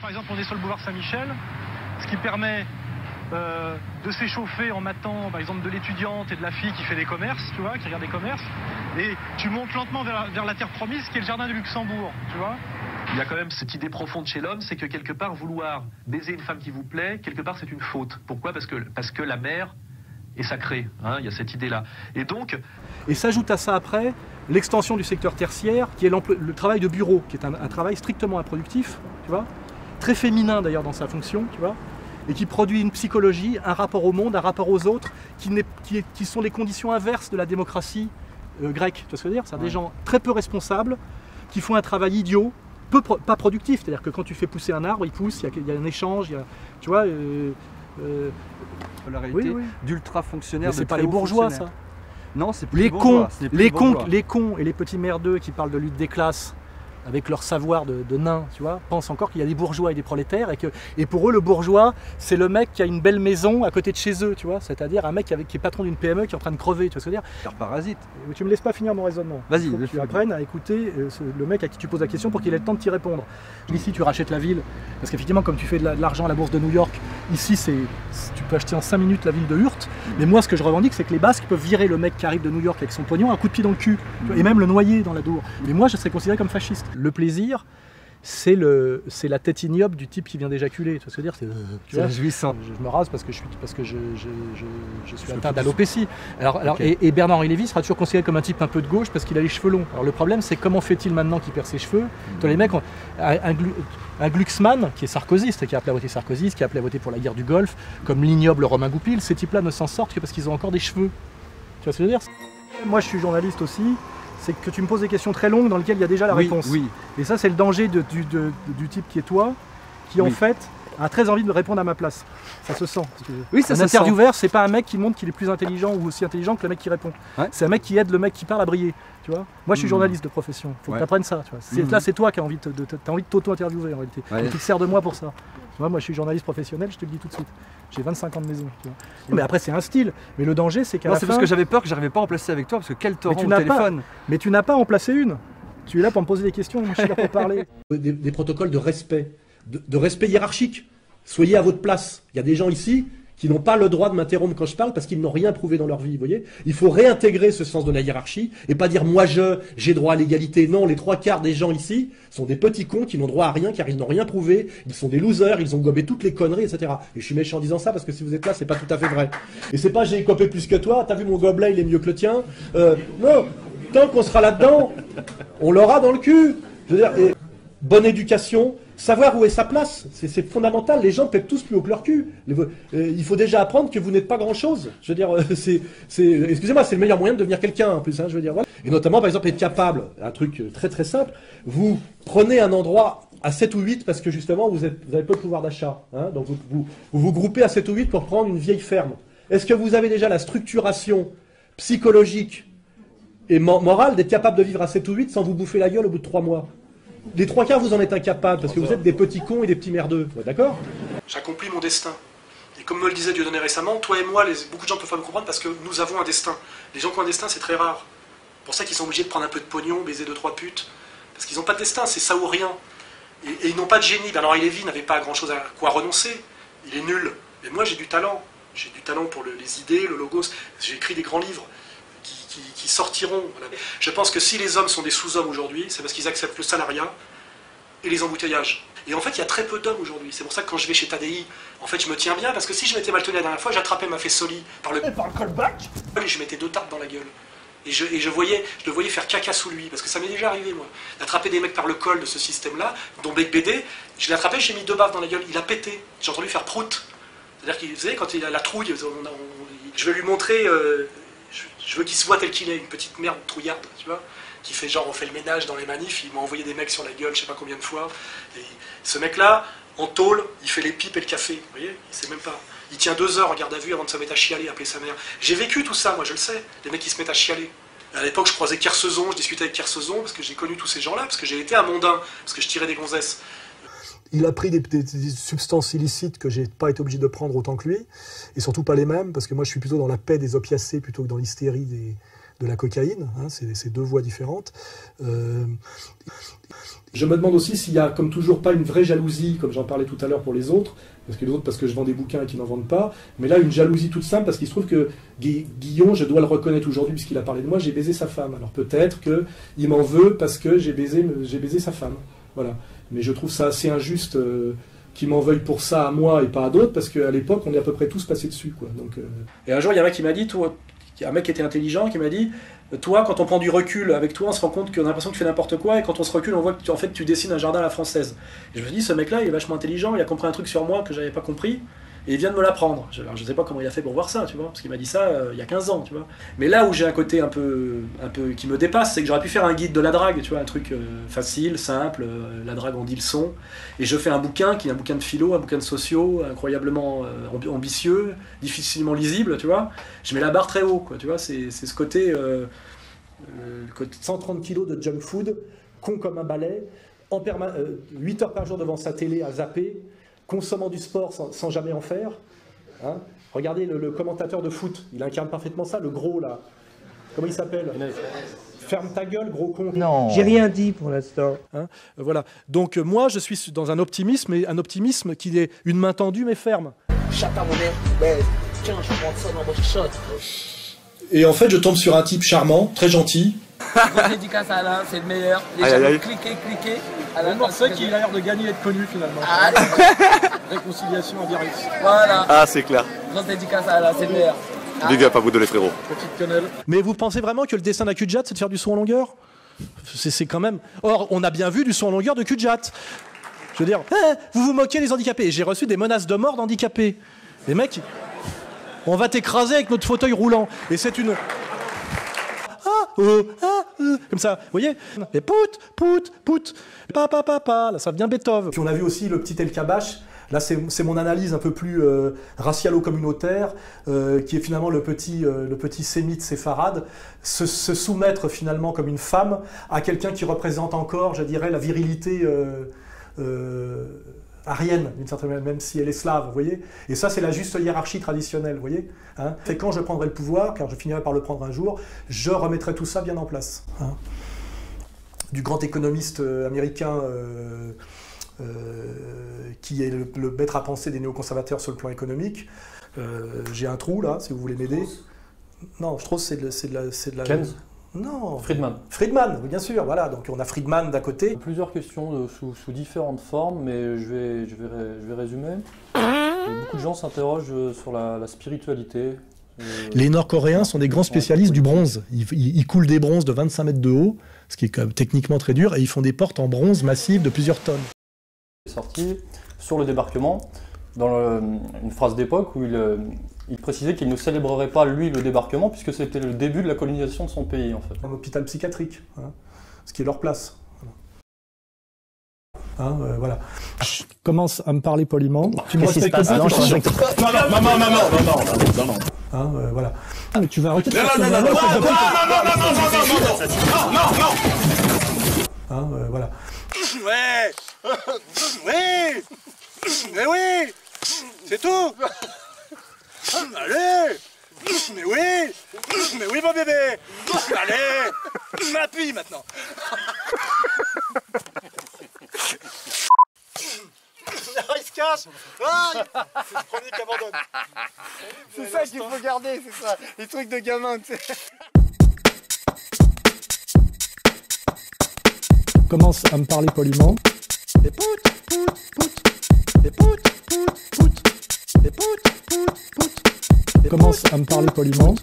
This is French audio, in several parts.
par exemple, on est sur le boulevard Saint-Michel, ce qui permet de s'échauffer en matant, par exemple, de l'étudiante et de la fille qui fait des commerces, tu vois, qui regarde des commerces. Et tu montes lentement vers la terre promise, qui est le jardin du Luxembourg, tu vois. Il y a quand même cette idée profonde chez l'homme, c'est que quelque part, vouloir baiser une femme qui vous plaît, quelque part, c'est une faute. Pourquoi ? Parce que la mère est sacrée, hein, il y a cette idée-là. Et donc... Et s'ajoute à ça après l'extension du secteur tertiaire, qui est le travail de bureau, qui est un travail strictement improductif, tu vois, très féminin d'ailleurs dans sa fonction, tu vois, et qui produit une psychologie, un rapport au monde, un rapport aux autres, qui sont les conditions inverses de la démocratie grecque. Tu vois ce que je veux dire ? C'est des gens très peu responsables, qui font un travail idiot, pas productif. C'est-à-dire que quand tu fais pousser un arbre, il pousse, il y a un échange, tu vois... la réalité d'ultra fonctionnaires. Mais c'est pas les bourgeois, ça. Non, c'est plus les bourgeois, cons, les cons et les petits merdeux qui parlent de lutte des classes avec leur savoir de nains, tu vois, pensent encore qu'il y a des bourgeois et des prolétaires et pour eux le bourgeois c'est le mec qui a une belle maison à côté de chez eux, tu vois, c'est-à-dire un mec qui est patron d'une PME qui est en train de crever, tu vois ce que je veux dire. Parasite. Tu me laisses pas finir mon raisonnement. Vas-y. Tu apprennes à écouter le mec à qui tu poses la question pour qu'il ait le temps de t'y répondre. Ici tu rachètes la ville, parce qu'effectivement comme tu fais de l'argent à la bourse de New York, ici tu peux acheter en 5 minutes la ville de Hurt, mais moi ce que je revendique c'est que les Basques peuvent virer le mec qui arrive de New York avec son pognon un coup de pied dans le cul, et même le noyer dans la dour. Mais moi je serais considéré comme fasciste. Le plaisir, c'est la tête ignoble du type qui vient d'éjaculer. Tu vois ce que je veux dire, c'est réjouissant. Je me rase parce que je suis atteint d'alopécie. Okay. Et Bernard-Henri Lévy sera toujours considéré comme un type un peu de gauche parce qu'il a les cheveux longs. Alors le problème, c'est comment fait-il maintenant qu'il perd ses cheveux? Les mecs, un Glucksmann, qui est sarkozyste, qui a appelé à voter Sarkozy, qui a appelé à voter pour la guerre du Golfe, comme l'ignoble Romain Goupil, ces types-là ne s'en sortent que parce qu'ils ont encore des cheveux. Tu vois ce que je veux dire? Moi, je suis journaliste aussi. C'est que tu me poses des questions très longues dans lesquelles il y a déjà la réponse. Oui. Et ça, c'est le danger du type qui est toi, qui en fait a très envie de répondre à ma place. Ça se sent. Oui, ça un intervieweur, c'est pas un mec qui montre qu'il est plus intelligent ou aussi intelligent que le mec qui répond. Ouais. C'est un mec qui aide le mec qui parle à briller. Tu vois, moi, je suis journaliste de profession. Il faut que tu apprennes ça. Tu vois. Là, c'est toi qui as envie de t'auto-interviewer en réalité. Ouais. Et tu te sers de moi pour ça. Tu vois, moi, je suis journaliste professionnel, je te le dis tout de suite. J'ai 25 ans de maison. Tu vois. Mais après, c'est un style. Mais le danger, c'est qu'à la fin... c'est parce que j'avais peur que j'arrivais pas à en placer avec toi, parce que quel torrent au téléphone. Mais tu n'as pas en placé une. Tu es là pour me poser des questions, moi je suis là pour parler. Des protocoles de respect, de respect hiérarchique. Soyez à votre place. Il y a des gens ici qui n'ont pas le droit de m'interrompre quand je parle parce qu'ils n'ont rien prouvé dans leur vie, vous voyez. Il faut réintégrer ce sens de la hiérarchie et pas dire moi j'ai droit à l'égalité. Non, les 3/4 des gens ici sont des petits cons qui n'ont droit à rien car ils n'ont rien prouvé, ils sont des losers, ils ont gobé toutes les conneries, etc. Et je suis méchant en disant ça parce que si vous êtes là, c'est pas tout à fait vrai. Et c'est pas j'ai copé plus que toi, t'as vu mon gobelet, il est mieux que le tien. Non, tant qu'on sera là-dedans, on l'aura dans le cul. Je veux dire, et bonne éducation, savoir où est sa place, c'est fondamental. Les gens pètent tous plus haut que leur cul. Il faut déjà apprendre que vous n'êtes pas grand-chose. Je veux dire, excusez-moi, c'est le meilleur moyen de devenir quelqu'un en plus. Hein, je veux dire, voilà. Et notamment, par exemple, être capable, un truc très très simple, vous prenez un endroit à 7 ou 8 parce que justement, vous avez peu de pouvoir d'achat. Hein, donc vous groupez à 7 ou 8 pour prendre une vieille ferme. Est-ce que vous avez déjà la structuration psychologique et morale d'être capable de vivre à 7 ou 8 sans vous bouffer la gueule au bout de 3 mois? Les 3/4, vous en êtes incapables parce que vous êtes des petits cons et des petits merdeux. Ouais, d'accord? J'accomplis mon destin. Et comme me le disait Dieudonné récemment, toi et moi, beaucoup de gens ne peuvent pas me comprendre parce que nous avons un destin. Les gens qui ont un destin, c'est très rare. C'est pour ça qu'ils sont obligés de prendre un peu de pognon, baiser 2-3 putes. Parce qu'ils n'ont pas de destin, c'est ça ou rien. Et ils n'ont pas de génie. Bernard-Henri Lévy n'avait pas grand-chose à quoi renoncer. Il est nul. Mais moi, j'ai du talent. J'ai du talent pour les idées, le logos. J'ai écrit des grands livres qui sortiront. Voilà. Je pense que si les hommes sont des sous-hommes aujourd'hui, c'est parce qu'ils acceptent le salariat et les embouteillages. Et en fait, il y a très peu d'hommes aujourd'hui. C'est pour ça que quand je vais chez Tadei, en fait, je me tiens bien, parce que si je m'étais mal tenu la dernière fois, j'attrapais ma fessoli par le callback et je mettais 2 tartes dans la gueule. Et je le voyais faire caca sous lui, parce que ça m'est déjà arrivé, moi. D'attraper des mecs par le col de ce système-là, dont Bec BD, je l'ai attrapé, j'ai mis 2 baffes dans la gueule, il a pété. J'ai entendu faire prout. C'est-à-dire qu'il, vous savez, quand il a la trouille, je vais lui montrer... Je veux qu'il se voit tel qu'il est, une petite merde trouillarde, tu vois, qui fait genre on fait le ménage dans les manifs, il m'a envoyé des mecs sur la gueule, je sais pas combien de fois. Et ce mec-là, en tôle, il fait les pipes et le café, vous voyez, il sait même pas. Il tient 2 heures en garde à vue avant de se mettre à chialer, appeler sa mère. J'ai vécu tout ça, moi je le sais, les mecs qui se mettent à chialer. À l'époque, je croisais Kersezon, je discutais avec Kersezon, parce que j'ai connu tous ces gens-là, parce que j'ai été à Mondain, parce que je tirais des gonzesses. Il a pris des substances illicites que j'ai pas été obligé de prendre autant que lui, et surtout pas les mêmes, parce que moi je suis plutôt dans la paix des opiacés plutôt que dans l'hystérie de la cocaïne, hein, c'est deux voies différentes. Je me demande aussi s'il y a, comme toujours, pas une vraie jalousie, comme j'en parlais tout à l'heure pour les autres, parce que les autres, parce que je vends des bouquins et qu'ils n'en vendent pas, mais là, une jalousie toute simple, parce qu'il se trouve que Guillon, je dois le reconnaître aujourd'hui, puisqu'il a parlé de moi, j'ai baisé sa femme. Alors peut-être qu'il m'en veut parce que j'ai baisé sa femme. Voilà. Mais je trouve ça assez injuste qu'il m'en veuille pour ça à moi et pas à d'autres, parce qu'à l'époque, on est à peu près tous passés dessus, quoi. Donc, Et un jour, il y a un mec qui m'a dit, un mec qui était intelligent, qui m'a dit, toi, quand on prend du recul avec toi, on se rend compte qu'on a l'impression que tu fais n'importe quoi, et quand on se recule, on voit que en fait, tu dessines un jardin à la française. Et je me dis, ce mec-là, il est vachement intelligent, il a compris un truc sur moi que j'avais pas compris, et il vient de me l'apprendre. Je sais pas comment il a fait pour voir ça, tu vois, parce qu'il m'a dit ça il y a 15 ans, tu vois. Mais là où j'ai un côté un peu qui me dépasse, c'est que j'aurais pu faire un guide de la drague, tu vois, un truc facile, simple, la drague en dit le son, et je fais un bouquin qui est un bouquin de philo, un bouquin de sociaux, incroyablement ambitieux, difficilement lisible, tu vois. Je mets la barre très haut, quoi, tu vois, c'est ce côté... 130 kilos de junk food, con comme un balai, 8 heures par jour devant sa télé à zapper, consommant du sport sans jamais en faire. Hein. Regardez le commentateur de foot, il incarne parfaitement ça, le gros là. Comment il s'appelle? Ferme ta gueule, gros con. Non. J'ai rien dit pour l'instant. Hein, voilà. Donc moi, je suis dans un optimisme, et un optimisme qui est une main tendue mais ferme. Et en fait, je tombe sur un type charmant, très gentil. Dédicace à Alain, c'est le meilleur. Cliquez. On sait qu'il a l'air de gagner et être connu finalement. Réconciliation en direct. Voilà. Ah, c'est clair. Grosse dédicace à Alain, c'est le meilleur. Big up à vous deux les frérots. Petite quenelle. Mais vous pensez vraiment que le dessin d'un cul-de-jatte, c'est de faire du saut en longueur? C'est quand même... Or, on a bien vu du saut en longueur de cul-de-jatte. Je veux dire, vous vous moquez des handicapés. Et j'ai reçu des menaces de mort d'handicapés. Les mecs, on va t'écraser avec notre fauteuil roulant. Et c'est une... comme ça, vous voyez? Et pout, pa, là ça devient Beethoven. Puis on a vu aussi le petit El Kabash, là c'est mon analyse un peu plus racialo-communautaire, qui est finalement le petit sémite séfarade, se soumettre finalement comme une femme à quelqu'un qui représente encore, je dirais, la virilité arienne, d'une certaine manière, même si elle est slave, vous voyez. Et ça, c'est la juste hiérarchie traditionnelle, vous voyez. Hein. Et quand je prendrai le pouvoir, car je finirai par le prendre un jour, je remettrai tout ça bien en place. Hein. Du grand économiste américain qui est le maître à penser des néoconservateurs sur le plan économique. J'ai un trou, là, si vous voulez m'aider. Non, Strauss, c'est de la... Keynes. Non. Friedman, bien sûr, voilà. Donc on a Friedman d'un côté. Plusieurs questions sous différentes formes, mais je vais résumer. Beaucoup de gens s'interrogent sur la spiritualité. Les Nord-Coréens sont des grands spécialistes du bronze. Ils coulent des bronzes de 25 mètres de haut, ce qui est quand même techniquement très dur, et ils font des portes en bronze massives de plusieurs tonnes. Il est sorti sur le débarquement, dans une phrase d'époque où il précisait qu'il ne célébrerait pas, lui, le débarquement, puisque c'était le début de la colonisation de son pays, en fait. Un hôpital psychiatrique, hein, ce qui est leur place. Hein, voilà. Je commence à me parler poliment. Tu me respectes pas? Non, non. Hein, voilà. Ah, mais tu vas arrêter de faire ça. Non. Hein, voilà. Mais oui, c'est tout. Allez! Mais oui mon bébé! Allez! M'appuie maintenant! Il se cache! Premier qui abandonne! C'est ça qu'il faut garder, c'est ça! Les trucs de gamin, tu sais! Commence à me parler poliment. Et commence à me parler poliment.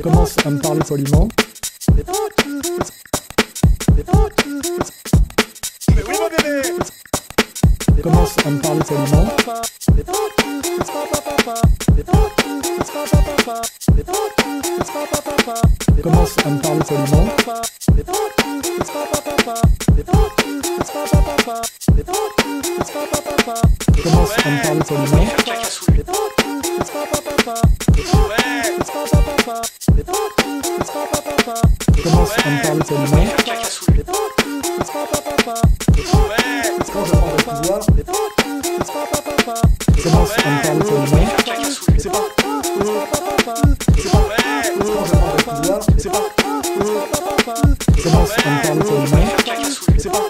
Commence à me parler poliment. Mais oui mon bébé! Commence à me parler poliment. Commence à me parler poliment. Commence à me parler poliment. Commence à me parler poliment. Quand je prends le pouvoir, commence à me parler poliment. C'est pas. Commence à me parler poliment. C'est pas.